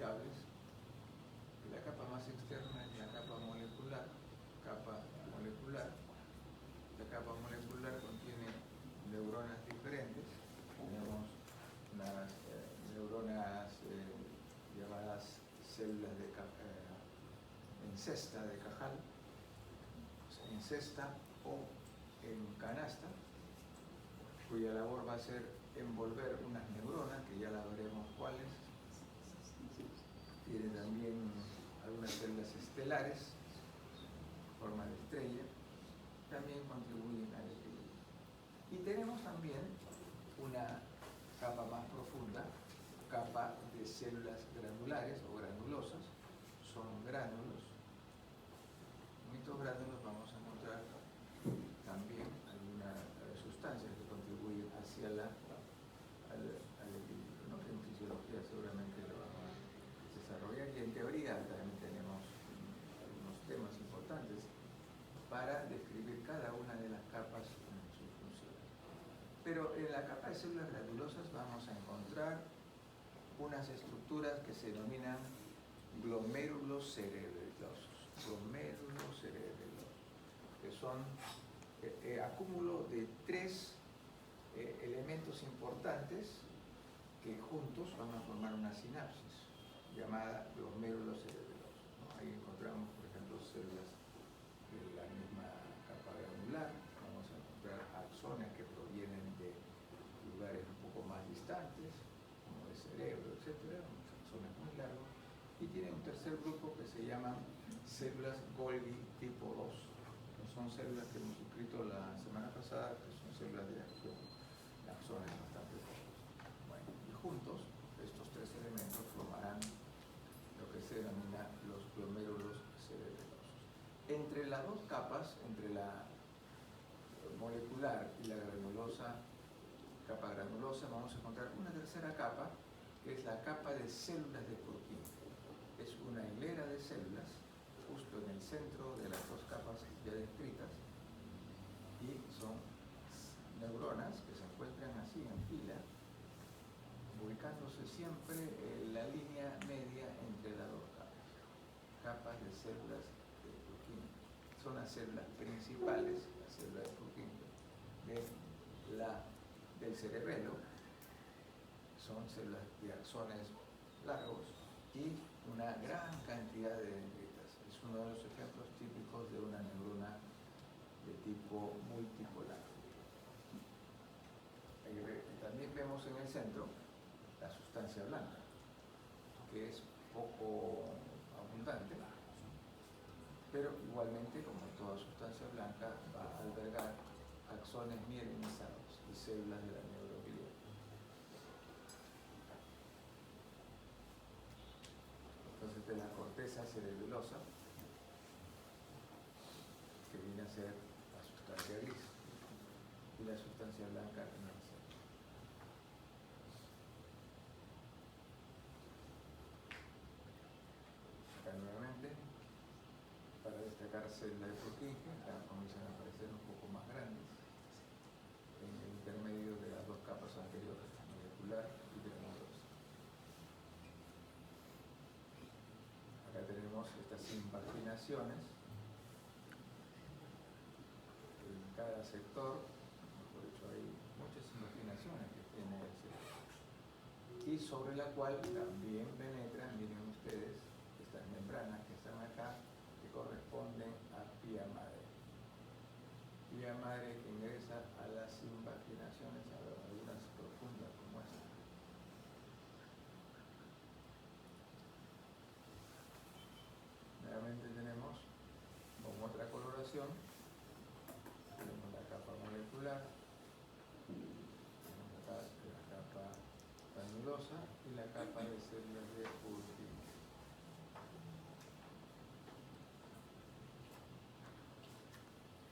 desechables. La capa más externa es la capa molecular. La capa molecular contiene neuronas diferentes. Tenemos unas neuronas llamadas células en cesta de Cajal, en cesta o en canasta, cuya labor va a ser envolver unas neuronas, que ya la veremos cuáles. Tiene también algunas células estelares, forma de estrella, también contribuyen al equilibrio. Y tenemos también una capa más profunda, capa de células granulares o granulosas, son gránulos. En estos gránulos vamos a encontrar también algunas sustancias que contribuyen hacia al equilibrio, ¿no? Que en fisiología seguramente lo vamos a desarrollar, y en teoría también tenemos algunos temas importantes para describir cada una de las capas en sus funciones. Pero en la capa de células granulosas vamos a encontrar unas estructuras que se denominan glomérulos cerebelosos, que son acúmulo de tres elementos importantes que juntos van a formar una sinapsis llamada glomérulos cerebelosos, ¿no? Ahí encontramos, por ejemplo, células de la misma capa granular. Vamos a encontrar axones que provienen de lugares un poco más distantes, como el cerebro, etc., unos axones muy largos. Y tiene un tercer grupo que se llaman células Golgi tipo 2, que son células que hemos escrito la semana pasada, que son células de acción, de axones bastante cortos. Bueno, y juntos, estos tres elementos formarán lo que se denomina los glomérulos cerebelosos. Entre las dos capas, entre la molecular y la granulosa, capa granulosa, vamos a encontrar una tercera capa, que es la capa de células de Purkinje. Es una hilera de células justo en el centro de las dos capas ya descritas, y son neuronas que se encuentran así en fila, ubicándose siempre en la línea media entre las dos capas de células de Purkinje. Son las células principales, las células de Purkinje, del cerebelo. Son células de axones largos y una gran cantidad de dendritas. Es uno de los ejemplos típicos de una neurona de tipo multipolar. También vemos en el centro la sustancia blanca, que es poco abundante, pero igualmente, como toda sustancia blanca, va a albergar axones mielinizados y células de la neuroglía. Entonces, de la corteza cerebelosa, que viene a ser la sustancia gris, y la sustancia blanca en el centro. Acá nuevamente, para destacar células de Purkinje, acá comienzan a aparecer un poco más grandes en el intermedio de las dos capas anteriores, molecular y granulosa. Acá tenemos estas invaginaciones en cada sector. Por hecho, hay muchas invaginaciones que tiene el cerebro, y sobre la cual también penetran, miren ustedes, estas membranas que están acá, que corresponden a pía madre. Pía madre que ingresa a las invaginaciones, a algunas profundas como esta. Nuevamente tenemos, con otra coloración, tenemos la capa molecular, tenemos acá la capa granulosa y la capa de células de Purkinje.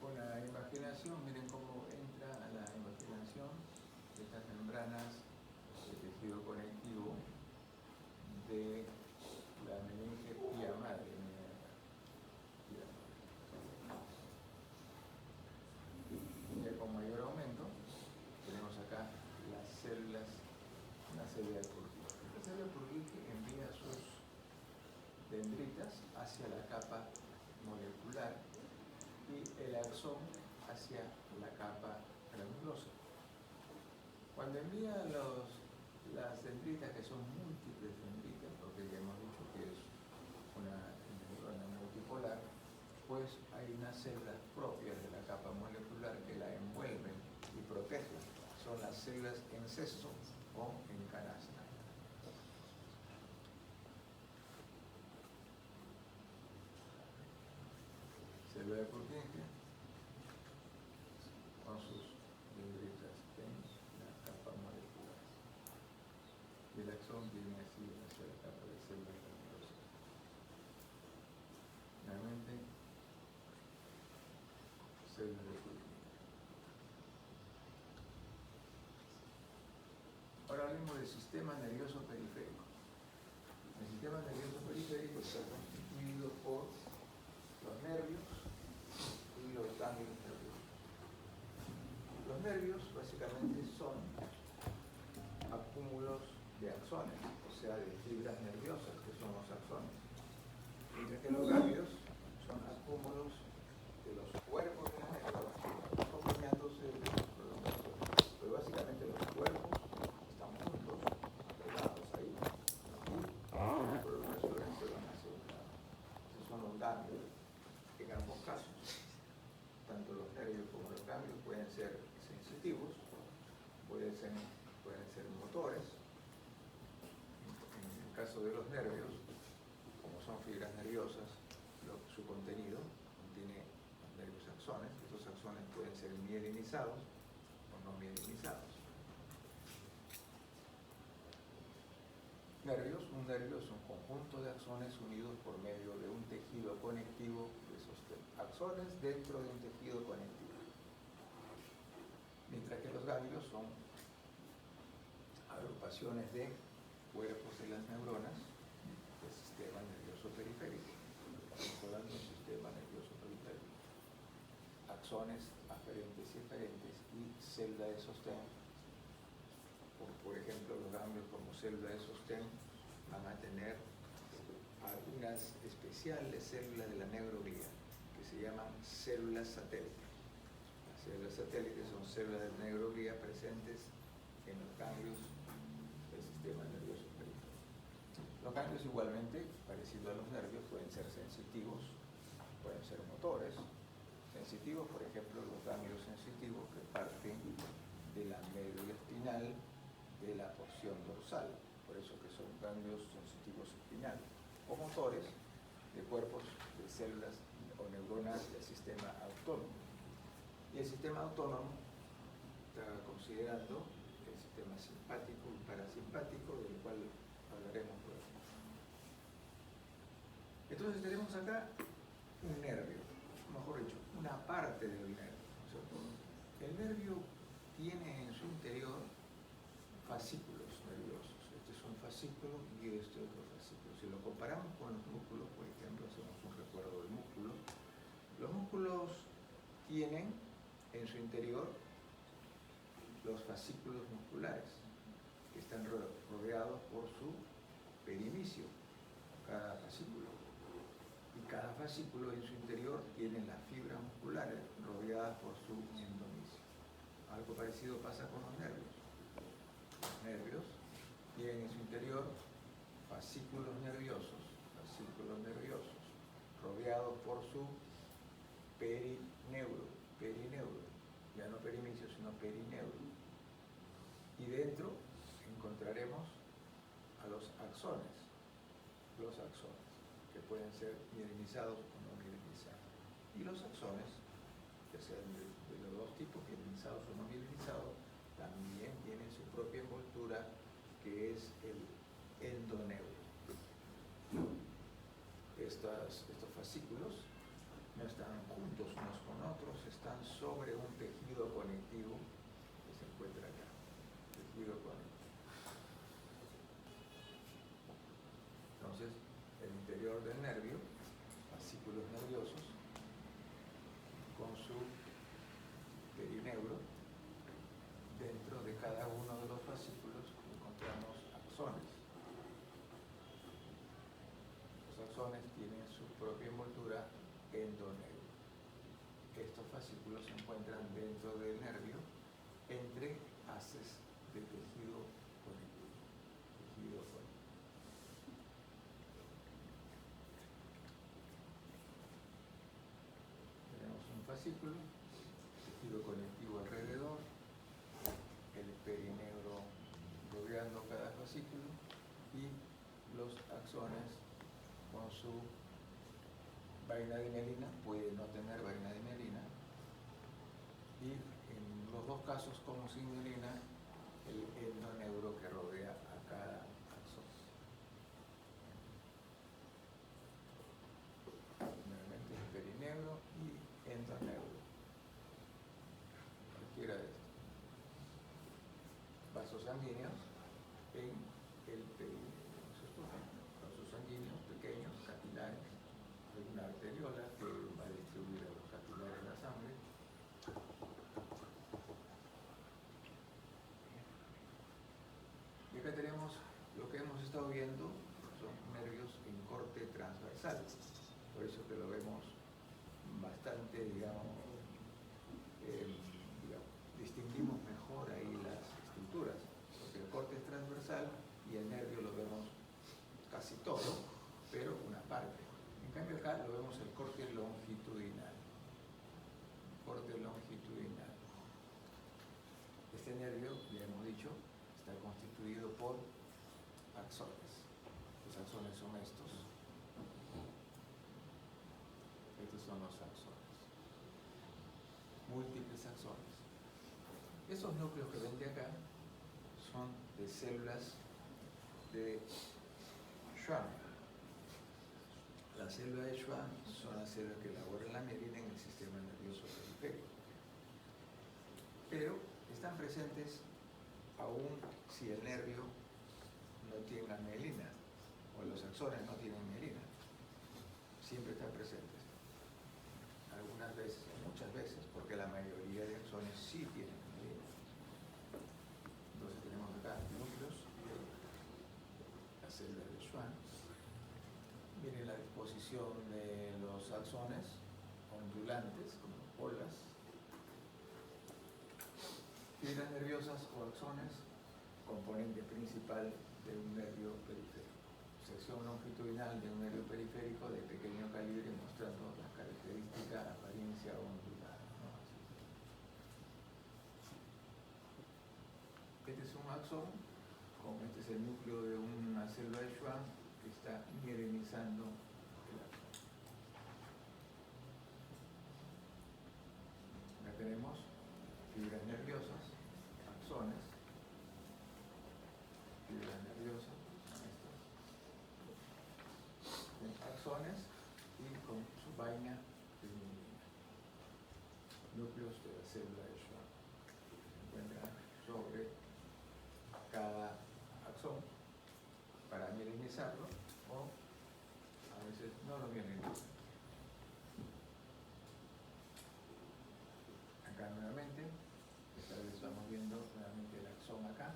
Una invaginación, miren cómo entra a la invaginación estas membranas de tejido conectivo de la meninge pía madre. Ya con mayor aumento tenemos acá las células, una célula de Purkinje. Esta célula de Purkinje envía sus axón hacia la capa granulosa. Cuando envía las dendritas, que son múltiples dendritas, porque ya hemos dicho que es una neurona multipolar, pues hay unas células propias de la capa molecular que la envuelven y protegen. Son las células en cesto o en canasta. Célula de Purkinje con sus dendritas en la capa molecular. Y el axón viene así hacia la capa de células granulosas. Nuevamente, células de Purkinje. Ahora hablemos del sistema nervioso periférico. El sistema nervioso periférico está constituido por los nervios y los ganglios nerviosos. Los nervios básicamente son acúmulos de axones, o sea, de fibras nerviosas, que son los axones. Mientras que los ganglios son acúmulos de los cuerpos de las neuronas, acompañándose de los prolongados. Pero básicamente los cuerpos están juntos, pegados ahí, y las prolongaciones se van hacia un lado. Esos son los ganglios. En ambos casos, tanto los nervios como los ganglios pueden ser sensitivos, pueden ser motores. En el caso de los nervios, como son fibras nerviosas, su contenido contiene nervios axones. Estos axones pueden ser mielinizados o no mielinizados. Nervios, un nervio es un conjunto de axones unidos por medio de un tejido conectivo de sostén. Axones dentro de un tejido conectivo. Mientras que los ganglios son agrupaciones de cuerpos de las neuronas del sistema nervioso periférico. Estamos hablando del sistema nervioso periférico. Axones aferentes y eferentes y célula de sostén. Por ejemplo, los ganglios como célula de sostén van a tener algunas especiales células de la neuroglía que se llaman células satélites. Las células satélites son células de neuroglía presentes en los ganglios del sistema nervioso periférico. Los ganglios igualmente, parecido a los nervios, pueden ser sensitivos, pueden ser motores. Sensitivos, por ejemplo, los ganglios sensitivos que parten de la médula espinal de la porción dorsal, por eso que son ganglios sensitivos espinales, o motores de cuerpos de células o neuronas del sistema autónomo. Y el sistema autónomo está considerando el sistema simpático y parasimpático, del cual hablaremos luego. Entonces tenemos acá un nervio, mejor dicho, una parte del nervio, ¿cierto? El nervio tiene en su interior fascículos nerviosos. Este es un fascículo y este otro fascículo. Si lo comparamos con los músculos, por ejemplo, hacemos un recuerdo del músculo. Los músculos tienen en su interior los fascículos musculares, que están rodeados por su perimicio, cada fascículo. Y cada fascículo en su interior tiene las fibras musculares rodeadas por su endomisio. Algo parecido pasa con los nervios. Los nervios tienen en su interior fascículos nerviosos, rodeados por su perineuro, ya no perimicio, sino perineuro. Y dentro encontraremos a los axones, que pueden ser mielinizados o no mielinizados. Y los axones, que sean de los dos tipos, mielinizados o no mielinizados, también tienen su propia envoltura, que es el endoneuro. Estos fascículos no están juntos unos con otros, están sobre un tejido conectivo que se encuentra acá. Tejido conectivo. Entonces, el interior del nervio, fascículos nerviosos, con su perineuro. Dentro de cada uno de los fascículos encontramos axones. Los axones tienen su propia envoltura endoneuro. estos fascículos se encuentran dentro del nervio, entre haces de tejido conectivo. Tenemos un fascículo, tejido conectivo alrededor, el perineuro rodeando cada fascículo y los axones con su vaina de mielina, puede no tener vaina de mielina, y en los dos casos como sin mielina, el endoneuro que rodea a cada axón. Nuevamente el perineuro y endoneuro, cualquiera de estos. Vasos sanguíneos en el perineuro, vasos sanguíneos pequeños, capilares, una arteriola que va a distribuir a los capilares la sangre. Y acá tenemos lo que hemos estado viendo, son nervios en corte transversal, por eso que lo vemos bastante, distinguimos mejor ahí las estructuras, porque el corte es transversal y el nervio lo vemos casi todo, pero una parte. En cambio acá lo vemos el corte longitudinal. Este nervio, ya hemos dicho, está constituido por axones. Los axones son estos. Estos son los axones. Múltiples axones. Esos núcleos que ven de acá son de células de Schwann. Las células de Schwann son las células que elaboran la mielina en el sistema nervioso periférico. Pero están presentes aún si el nervio no tiene mielina, o los axones no tienen mielina. Siempre están presentes. Algunas veces, muchas veces, porque la mayoría de axones sí tienen mielina. Entonces tenemos acá núcleos de las células de Schwann. Miren la disposición de los axones ondulantes, como bolas. Fibras nerviosas o axones, componente principal de un nervio periférico. Sección longitudinal de un nervio periférico de pequeño calibre mostrando la característica apariencia ondulada, ¿no? Este es un axón, como este es el núcleo de una célula de Schwann que está mielinizando el axón. Acá tenemos fibras nerviosas, axones, fibras nerviosas, axones y con su vaina de mielina. Núcleos de la célula de Schwann se encuentran sobre cada axón para mielinizarlo, o a veces no lo mielinizan. Acá nuevamente, esta vez estamos viendo nuevamente el axón acá,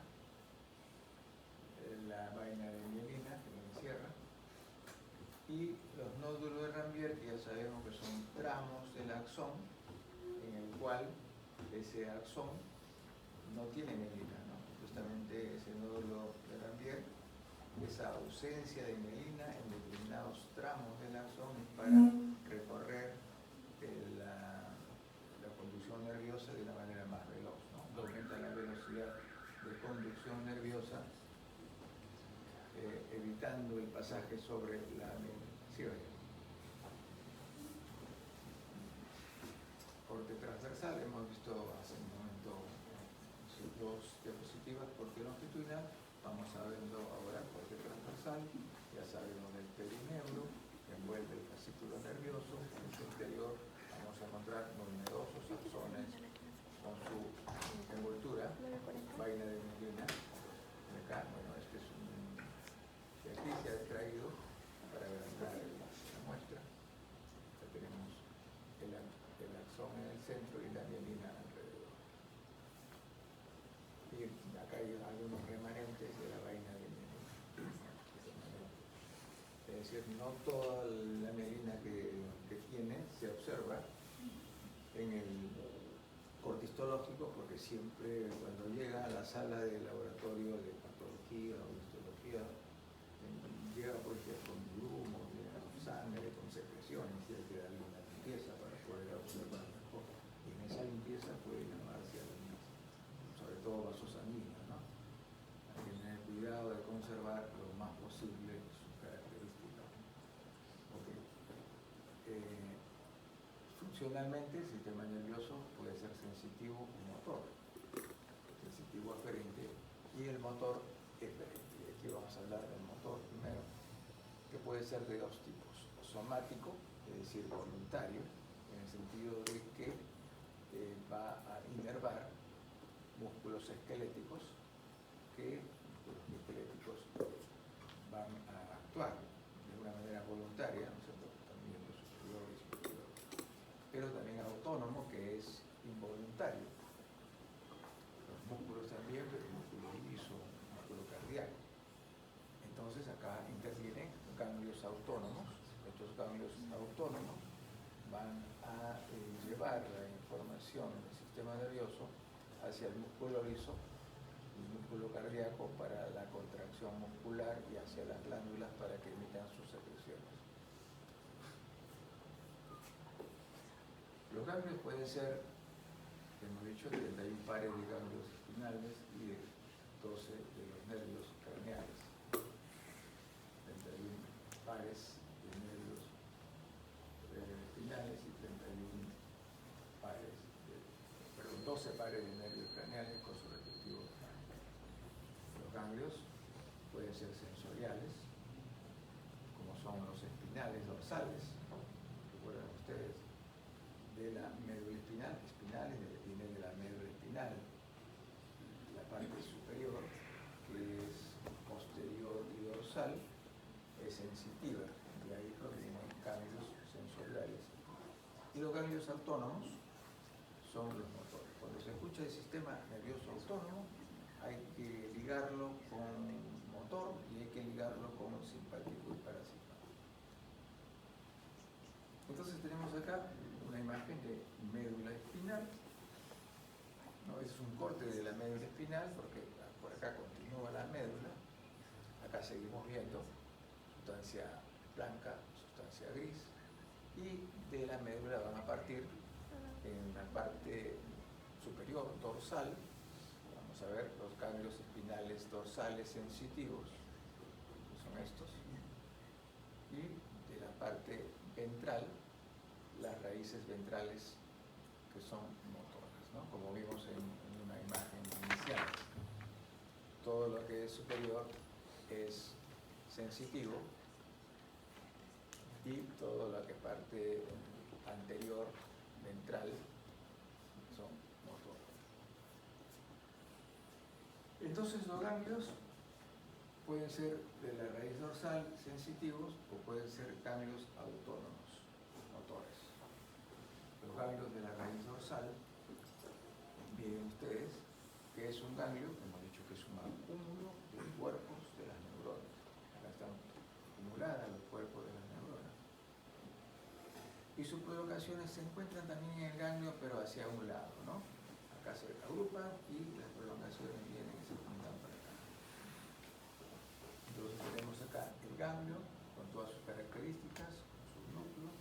la vaina de mielina que lo encierra, y los nódulos de Ranvier, que ya sabemos que son tramos del axón, en el cual ese axón no tiene mielina, ¿no? Justamente ese nódulo de Ranvier, esa ausencia de mielina en determinados tramos del axón es para recorrer la conducción nerviosa de una manera más veloz, ¿no? Aumenta la velocidad de conducción nerviosa, evitando el pasaje sobre la mielina. ¿Sí, oye? Corte transversal, hemos visto hace un momento sus dos diapositivas, corte longitudinal. Vamos a verlo ahora, corte transversal. Ya sabemos del perineuro, que envuelve el fascículo nervioso. En su interior vamos a encontrar numerosos axones con su envoltura, vaina de mielina. Acá, bueno, este es de aquí se ha extraído para agrandar la muestra. Acá tenemos el axón en el centro y la mielina alrededor. Y acá hay algunos remanentes de la vaina de mielina. Es decir, no toda la mielina que tiene se observa, en el corte histológico, porque siempre cuando llega a la sala de laboratorio de patología o histología, llega por ejemplo con grumos, con sangre, con secreciones, y hay que darle una limpieza para poder observar mejor. Y en esa limpieza puede llamarse anemia, sobre todo vasos sanguíneos, ¿no? Hay que tener cuidado de conservar lo más posible sus características. Okay. Funcionalmente, el sistema nervioso puede ser sensitivo o motor, sensitivo aferente y el motor eferente. Y aquí vamos a hablar del motor primero, que puede ser de dos tipos: somático, es decir, voluntario, en el sentido de que va a inervar músculos esqueléticos que van a actuar de una manera voluntaria, ¿no es cierto? También los superiores y superiores, pero también autónomo, que es involuntario. Los músculos también, pero el músculo liso, el músculo cardíaco. Entonces acá intervienen ganglios autónomos. Estos ganglios autónomos van a llevar la información del sistema nervioso hacia el músculo liso, el músculo cardíaco para la contracción muscular y hacia las glándulas para que emitan sus secreciones. Los ganglios pueden ser, hemos dicho, 31 pares de ganglios espinales y de 12 de los nervios craneales. 31 pares de nervios espinales y 12 pares de nervios craneales con su respectivo tamaño. Los ganglios pueden ser sensoriales, como son los espinales dorsales, recuerdan ustedes, de la médula espinal, espinales viene de la médula espinal, la parte superior, que es posterior y dorsal, es sensitiva, y ahí provienen ganglios sensoriales. Y los ganglios autónomos son los motores. Cuando se escucha el sistema nervioso autónomo, hay que ligarlo con motor y hay que ligarlo con simpático y parasimpático. Entonces tenemos acá una imagen de médula espinal. ¿No? Es un corte de la médula espinal porque por acá continúa la médula. Acá seguimos viendo sustancia blanca, sustancia gris, y de la médula van a partir en la parte superior dorsal. Vamos a ver los ganglios espinales dorsales sensitivos, que son estos, y de la parte ventral, las raíces ventrales, que son motoras, ¿no? Como vimos en una imagen inicial. Todo lo que es superior es sensitivo y todo lo que parte anterior, ventral, son motoras. Entonces los ganglios pueden ser de la raíz dorsal sensitivos o pueden ser ganglios autónomos, motores. Los ganglios de la raíz dorsal, miren ustedes que es un ganglio, hemos dicho que es un acúmulo de cuerpos de las neuronas. Acá están acumuladas los cuerpos de las neuronas. Y sus prolongaciones se encuentran también en el ganglio, pero hacia un lado, ¿no? Acá se agrupan y las prolongaciones vienen y se juntan para acá. Entonces tenemos acá el ganglio con todas sus características, con sus núcleos.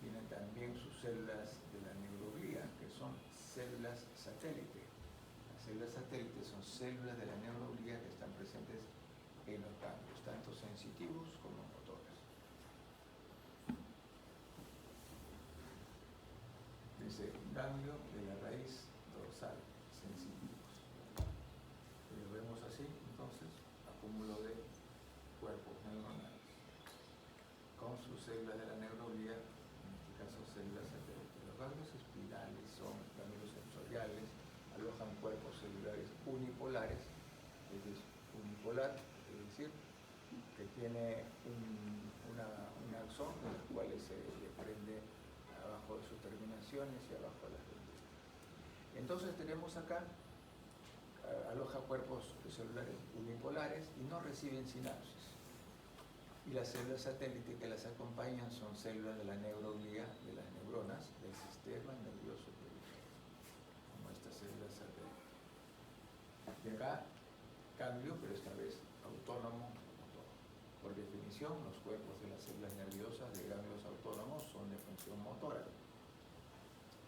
Vienen también sus células de la neuroglía, que son células satélite. Las células satélites son células de la neuroglía que están presentes en los ganglios, tanto sensitivos como motores. Dice ganglio de la raíz dorsal, sensitivos. Y lo vemos así, entonces, acúmulo de cuerpos neuronales con sus células de la neuroglía, en este caso células satélites. Los ganglios espinales son ganglios sensoriales, alojan cuerpos celulares unipolares, es unipolar, es decir, que tiene un axón de los cuales se desprende abajo de sus terminaciones y abajo de las glándulas. Entonces tenemos acá, aloja cuerpos celulares unipolares y no reciben sinapsis. Y las células satélite que las acompañan son células de la neuroglía, de las neuronas del sistema nervioso periférico, como estas células satélite. Y acá cambio, pero esta vez autónomo motor. Por definición, los cuerpos de las células nerviosas de ganglios autónomos son de función motora,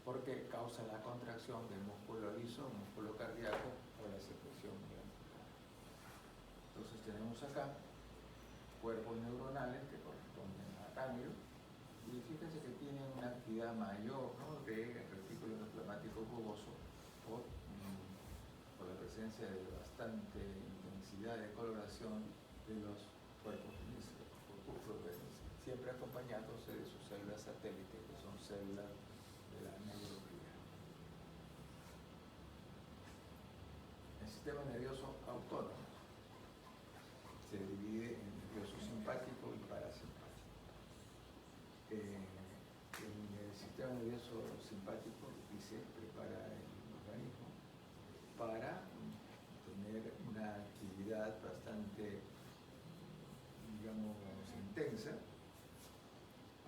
porque causa la contracción del músculo liso, músculo cardíaco o la secreción glandular. Entonces tenemos acá cuerpos neuronales que corresponden a ganglio, y fíjense que tienen una actividad mayor, ¿no?, de retículo endoplasmático rugoso por la presencia de bastante intensidad de coloración de los cuerpos siempre acompañándose de sus células satélites, que son células de la neuroglía. El sistema nervioso autónomo se divide en nervioso simpático y parasimpático. El sistema nervioso simpático se prepara el organismo para tener una actividad bastante, digamos, intensa,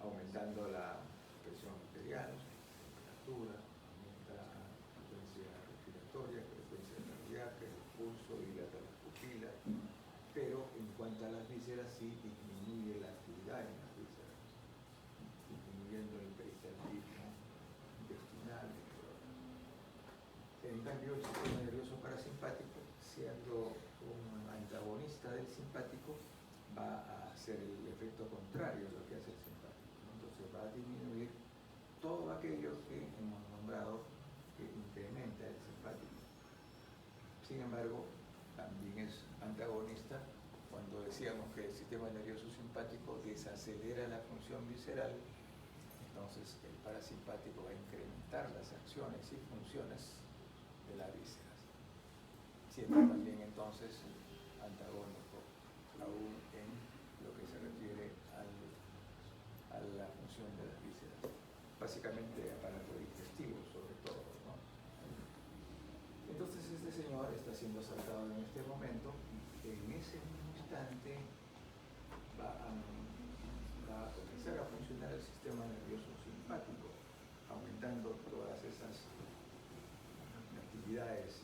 aumentando la presión arterial, la temperatura, aumenta la frecuencia respiratoria, frecuencia cardíaca, el pulso, dilata las pupilas, pero en cuanto a las vísceras sí disminuye la actividad en las vísceras, disminuyendo el peristaltismo intestinal. En cambio, el sistema nervioso parasimpático, siendo un antagonista del simpático, va a hacer el efecto contrario a lo que hace el simpático, ¿no? Entonces va a disminuir todo aquello que hemos nombrado que incrementa el simpático. Sin embargo, también es antagonista cuando decíamos que el sistema nervioso simpático desacelera la función visceral. Entonces el parasimpático va a incrementar las acciones y funciones de las vísceras, siendo también entonces antagónico aún en lo que se refiere a la función de las vísceras, básicamente aparato digestivo sobre todo, ¿no? Entonces este señor está siendo saltado en este momento, y en ese mismo instante va a comenzar a funcionar el sistema nervioso simpático, aumentando todas esas actividades